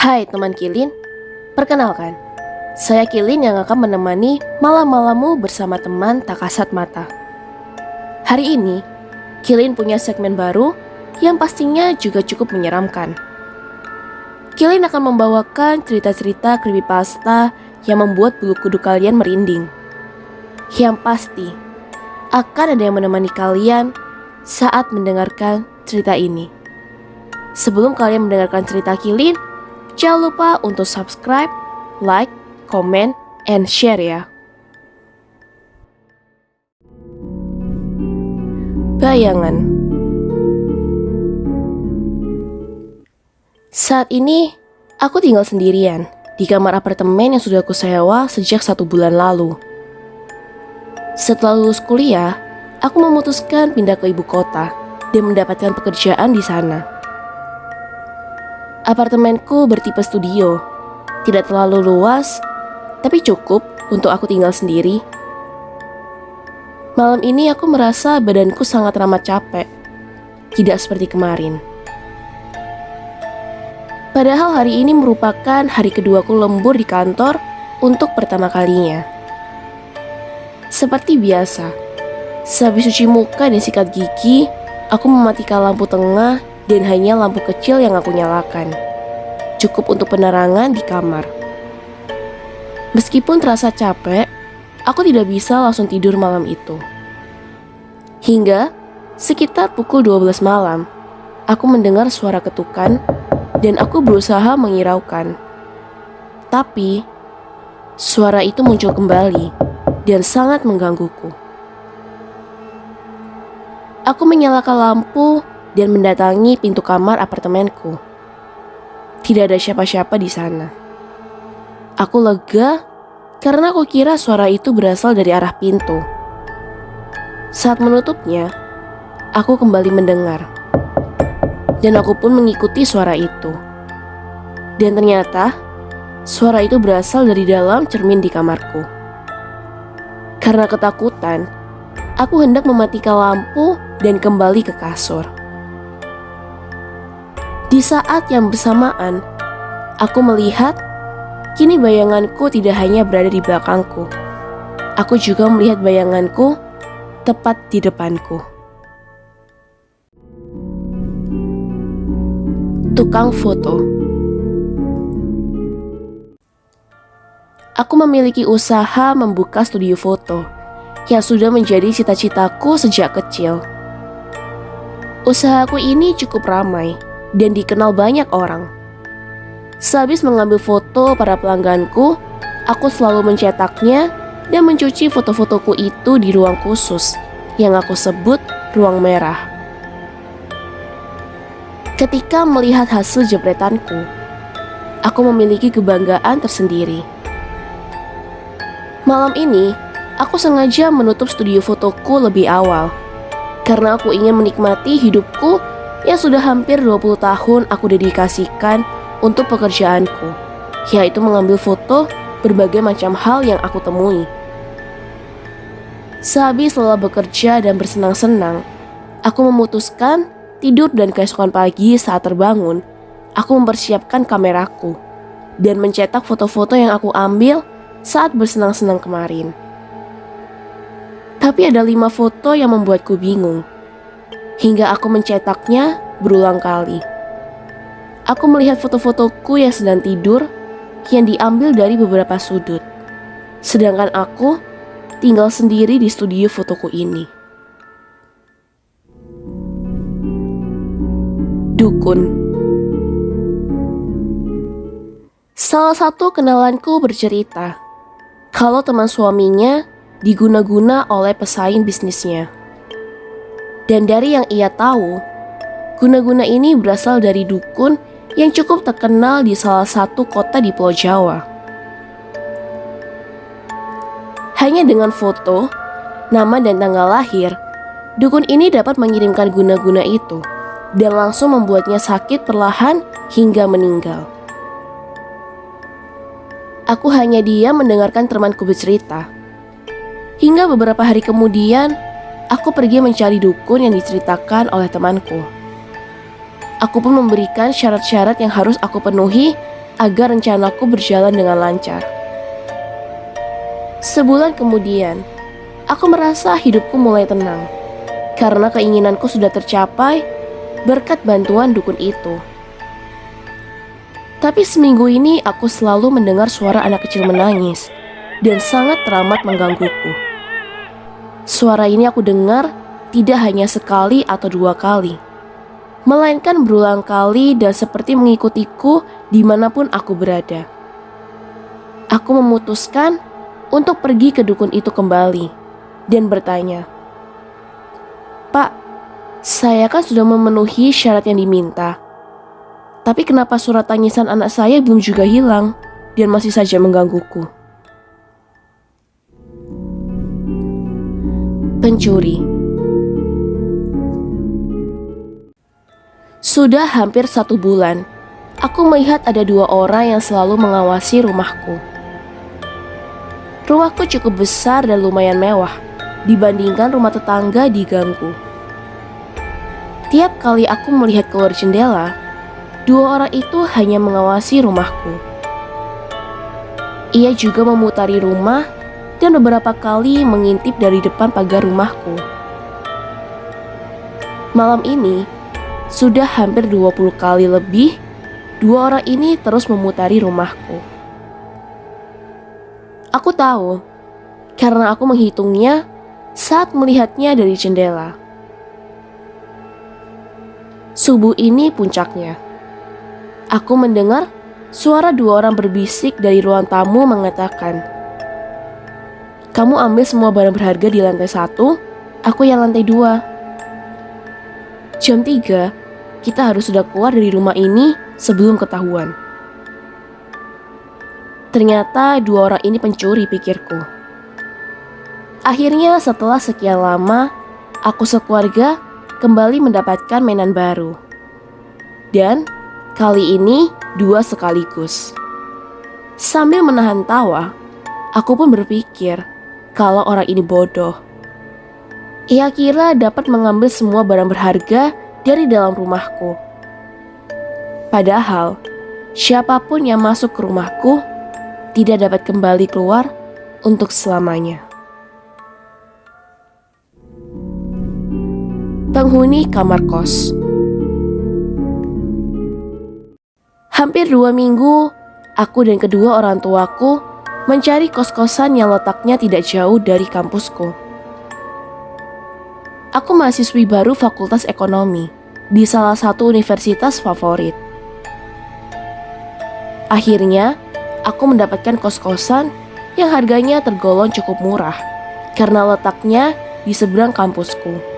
Hai teman Kilin, perkenalkan, saya Kilin yang akan menemani malam-malammu bersama teman tak kasat mata. Hari ini, Kilin punya segmen baru yang pastinya juga cukup menyeramkan. Kilin akan membawakan cerita-cerita creepypasta yang membuat bulu kuduk kalian merinding. Yang pasti, akan ada yang menemani kalian saat mendengarkan cerita ini. Sebelum kalian mendengarkan cerita Kilin, jangan lupa untuk subscribe, like, comment, and share ya. Bayangan. Saat ini, aku tinggal sendirian di kamar apartemen yang sudah aku sewa sejak 1 bulan lalu. Setelah lulus kuliah, aku memutuskan pindah ke ibu kota dan mendapatkan pekerjaan di sana. Apartemenku bertipe studio, tidak terlalu luas, tapi cukup untuk aku tinggal sendiri. Malam ini aku merasa badanku sangat amat capek, tidak seperti kemarin. Padahal hari ini merupakan hari keduaku lembur di kantor untuk pertama kalinya. Seperti biasa, sehabis cuci muka dan sikat gigi, aku mematikan lampu tengah dan hanya lampu kecil yang aku nyalakan. Cukup untuk penerangan di kamar. Meskipun terasa capek, aku tidak bisa langsung tidur malam itu. Hingga sekitar pukul 12 malam, aku mendengar suara ketukan dan aku berusaha mengiraukan. Tapi, suara itu muncul kembali dan sangat menggangguku. Aku menyalakan lampu dan mendatangi pintu kamar apartemenku. Tidak ada siapa-siapa di sana. Aku lega karena aku kira suara itu berasal dari arah pintu. Saat menutupnya, aku kembali mendengar. Dan aku pun mengikuti suara itu. Dan ternyata, suara itu berasal dari dalam cermin di kamarku. Karena ketakutan, aku hendak mematikan lampu dan kembali ke kasur. Di saat yang bersamaan, aku melihat kini bayanganku tidak hanya berada di belakangku. Aku juga melihat bayanganku tepat di depanku. Tukang foto. Aku memiliki usaha membuka studio foto yang sudah menjadi cita-citaku sejak kecil. Usahaku ini cukup ramai dan dikenal banyak orang. Sehabis mengambil foto para pelangganku, aku selalu mencetaknya dan mencuci foto-fotoku itu di ruang khusus yang aku sebut ruang merah. Ketika melihat hasil jepretanku, aku memiliki kebanggaan tersendiri. Malam ini, aku sengaja menutup studio fotoku lebih awal karena aku ingin menikmati hidupku yang sudah hampir 20 tahun aku dedikasikan untuk pekerjaanku, yaitu mengambil foto berbagai macam hal yang aku temui. Sehabis lelah bekerja dan bersenang-senang, aku memutuskan tidur dan keesokan pagi saat terbangun, aku mempersiapkan kameraku dan mencetak foto-foto yang aku ambil saat bersenang-senang kemarin. Tapi ada 5 foto yang membuatku bingung. Hingga aku mencetaknya berulang kali. Aku melihat foto-fotoku yang sedang tidur yang diambil dari beberapa sudut. Sedangkan aku tinggal sendiri di studio fotoku ini. Dukun. Salah satu kenalanku bercerita kalau teman suaminya diguna-guna oleh pesaing bisnisnya. Dan dari yang ia tahu, guna-guna ini berasal dari dukun yang cukup terkenal di salah satu kota di Pulau Jawa. Hanya dengan foto, nama dan tanggal lahir, dukun ini dapat mengirimkan guna-guna itu dan langsung membuatnya sakit perlahan hingga meninggal. Aku hanya diam mendengarkan temanku bercerita. Hingga beberapa hari kemudian, aku pergi mencari dukun yang diceritakan oleh temanku. Aku pun memberikan syarat-syarat yang harus aku penuhi agar rencanaku berjalan dengan lancar. Sebulan kemudian, aku merasa hidupku mulai tenang karena keinginanku sudah tercapai berkat bantuan dukun itu. Tapi seminggu ini aku selalu mendengar suara anak kecil menangis dan sangat teramat menggangguku. Suara ini aku dengar tidak hanya sekali atau 2 kali, melainkan berulang kali dan seperti mengikutiku dimanapun aku berada. Aku memutuskan untuk pergi ke dukun itu kembali dan bertanya, "Pak, saya kan sudah memenuhi syarat yang diminta. Tapi kenapa surat tangisan anak saya belum juga hilang dan masih saja menggangguku?" Pencuri. Sudah hampir 1 bulan, aku melihat ada 2 orang yang selalu mengawasi rumahku. Rumahku cukup besar dan lumayan mewah dibandingkan rumah tetangga di ganggu. Tiap kali aku melihat keluar jendela, 2 orang itu hanya mengawasi rumahku. Ia juga memutari rumah dan beberapa kali mengintip dari depan pagar rumahku. Malam ini, sudah hampir 20 kali lebih, 2 orang ini terus memutari rumahku. Aku tahu, karena aku menghitungnya saat melihatnya dari jendela. Subuh ini puncaknya. Aku mendengar suara 2 orang berbisik dari ruang tamu mengatakan, "Kamu ambil semua barang berharga di lantai 1, aku yang lantai 2. Jam 3, kita harus sudah keluar dari rumah ini sebelum ketahuan." Ternyata 2 orang ini pencuri, pikirku. Akhirnya setelah sekian lama, aku sekeluarga kembali mendapatkan mainan baru. Dan kali ini 2 sekaligus. Sambil menahan tawa, aku pun berpikir kalau orang ini bodoh. Ia kira dapat mengambil semua barang berharga dari dalam rumahku. Padahal, siapapun yang masuk ke rumahku tidak dapat kembali keluar untuk selamanya. Penghuni kamar kos. Hampir 2 minggu, aku dan kedua orang tuaku mencari kos-kosan yang letaknya tidak jauh dari kampusku. Aku mahasiswi baru Fakultas Ekonomi di salah satu universitas favorit. Akhirnya, aku mendapatkan kos-kosan yang harganya tergolong cukup murah karena letaknya di seberang kampusku.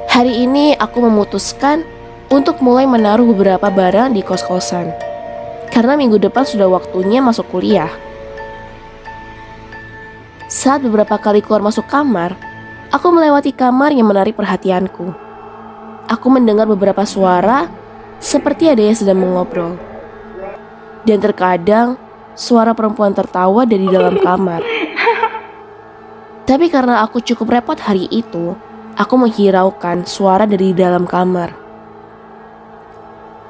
Hari ini aku memutuskan untuk mulai menaruh beberapa barang di kos-kosan karena minggu depan sudah waktunya masuk kuliah. Saat beberapa kali keluar masuk kamar, aku melewati kamar yang menarik perhatianku. Aku mendengar beberapa suara seperti ada yang sedang mengobrol. Dan terkadang suara perempuan tertawa dari dalam kamar. Tapi karena aku cukup repot hari itu, aku menghiraukan suara dari dalam kamar.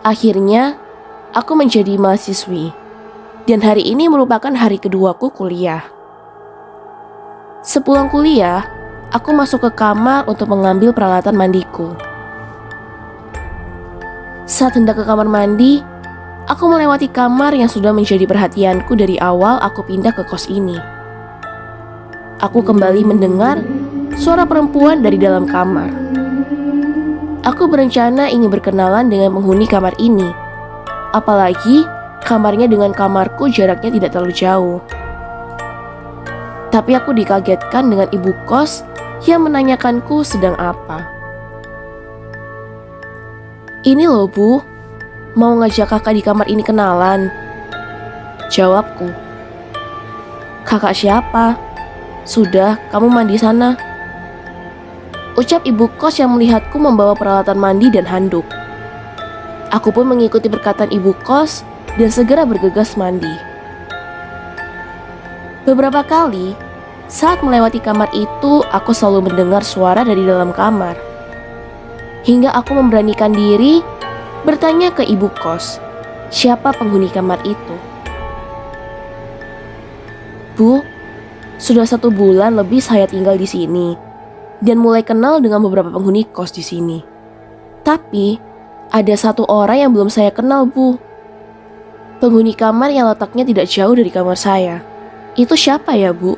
Akhirnya, aku menjadi mahasiswi. Dan hari ini merupakan hari keduaku kuliah. Sepulang kuliah, aku masuk ke kamar untuk mengambil peralatan mandiku. Saat hendak ke kamar mandi, aku melewati kamar yang sudah menjadi perhatianku dari awal aku pindah ke kos ini. Aku kembali mendengar suara perempuan dari dalam kamar. Aku berencana ingin berkenalan dengan penghuni kamar ini. Apalagi kamarnya dengan kamarku jaraknya tidak terlalu jauh. Tapi aku dikagetkan dengan ibu kos yang menanyakanku sedang apa. "Ini loh Bu, mau ngajak kakak di kamar ini kenalan," jawabku. "Kakak siapa? Sudah, kamu mandi sana," ucap ibu kos yang melihatku membawa peralatan mandi dan handuk. Aku pun mengikuti perkataan ibu kos dan segera bergegas mandi. Beberapa kali, saat melewati kamar itu, aku selalu mendengar suara dari dalam kamar. Hingga aku memberanikan diri bertanya ke ibu kos, siapa penghuni kamar itu. Bu, sudah 1 bulan lebih saya tinggal di sini dan mulai kenal dengan beberapa penghuni kos di sini. Tapi ada 1 orang yang belum saya kenal, Bu. Penghuni kamar yang letaknya tidak jauh dari kamar saya. Itu siapa ya, Bu?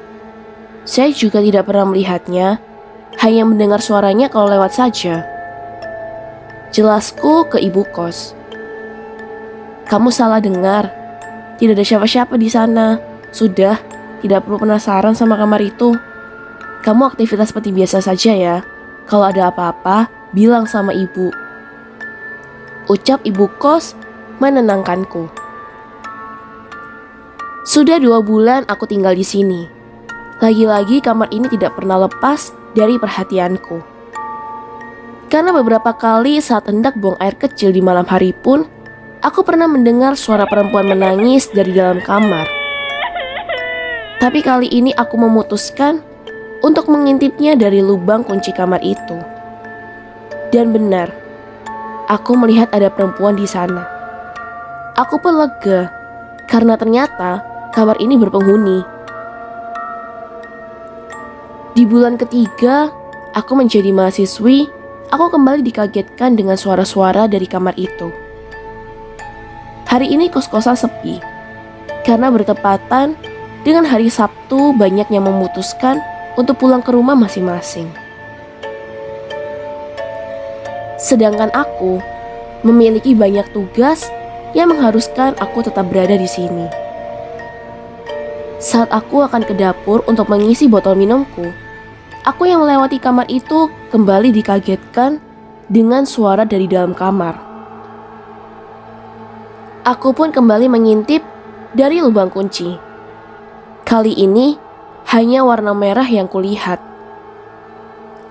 Saya juga tidak pernah melihatnya, hanya mendengar suaranya kalau lewat saja. Jelasku ke ibu kos. Kamu salah dengar. Tidak ada siapa-siapa di sana. Sudah, tidak perlu penasaran sama kamar itu. Kamu aktivitas seperti biasa saja ya. Kalau ada apa-apa, bilang sama ibu. Ucap ibu kos menenangkanku. Sudah 2 bulan aku tinggal di sini. Lagi-lagi kamar ini tidak pernah lepas dari perhatianku. Karena beberapa kali saat hendak buang air kecil di malam hari pun, aku pernah mendengar suara perempuan menangis dari dalam kamar. Tapi kali ini aku memutuskan untuk mengintipnya dari lubang kunci kamar itu. Dan benar, aku melihat ada perempuan di sana. Aku pun lega, karena ternyata kamar ini berpenghuni. Di bulan ketiga, aku menjadi mahasiswi, aku kembali dikagetkan dengan suara-suara dari kamar itu. Hari ini kos-kosan sepi, karena bertepatan dengan hari Sabtu banyak yang memutuskan untuk pulang ke rumah masing-masing. Sedangkan aku memiliki banyak tugas yang mengharuskan aku tetap berada di sini. Saat aku akan ke dapur untuk mengisi botol minumku, aku yang melewati kamar itu kembali dikagetkan dengan suara dari dalam kamar. Aku pun kembali mengintip dari lubang kunci. Kali ini hanya warna merah yang kulihat.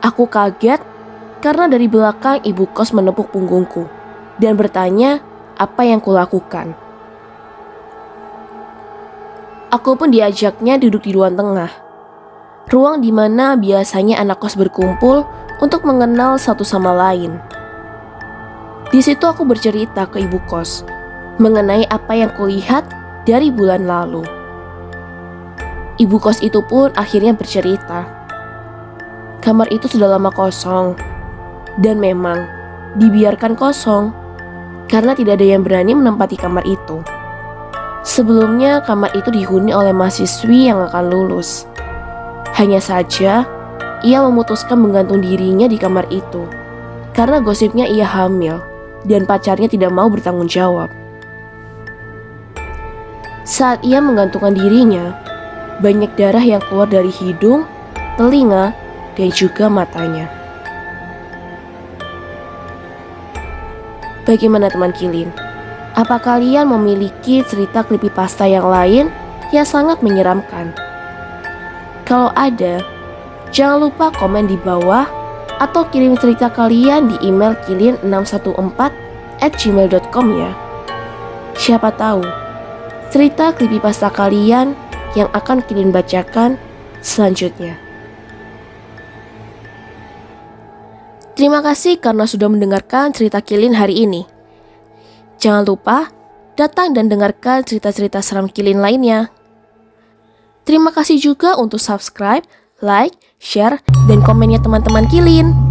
Aku kaget karena dari belakang ibu kos menepuk punggungku dan bertanya apa yang kulakukan. Aku pun diajaknya duduk di ruang tengah, ruang di mana biasanya anak kos berkumpul untuk mengenal satu sama lain. Di situ aku bercerita ke ibu kos mengenai apa yang kulihat dari bulan lalu. Ibu kos itu pun akhirnya bercerita. Kamar itu sudah lama kosong, dan memang dibiarkan kosong karena tidak ada yang berani menempati kamar itu. Sebelumnya kamar itu dihuni oleh mahasiswi yang akan lulus. Hanya saja ia memutuskan menggantung dirinya di kamar itu karena gosipnya ia hamil dan pacarnya tidak mau bertanggung jawab. Saat ia menggantungkan dirinya, banyak darah yang keluar dari hidung, telinga, dan juga matanya. Bagaimana teman Kilin? Apa kalian memiliki cerita creepypasta yang lain yang sangat menyeramkan? Kalau ada, jangan lupa komen di bawah atau kirim cerita kalian di email kilin614@gmail.com ya. Siapa tahu, cerita creepypasta kalian yang akan Kilin bacakan selanjutnya. Terima kasih karena sudah mendengarkan cerita Kilin hari ini. Jangan lupa datang dan dengarkan cerita-cerita seram Kilin lainnya. Terima kasih juga untuk subscribe, like, share, dan komennya teman-teman Kilin.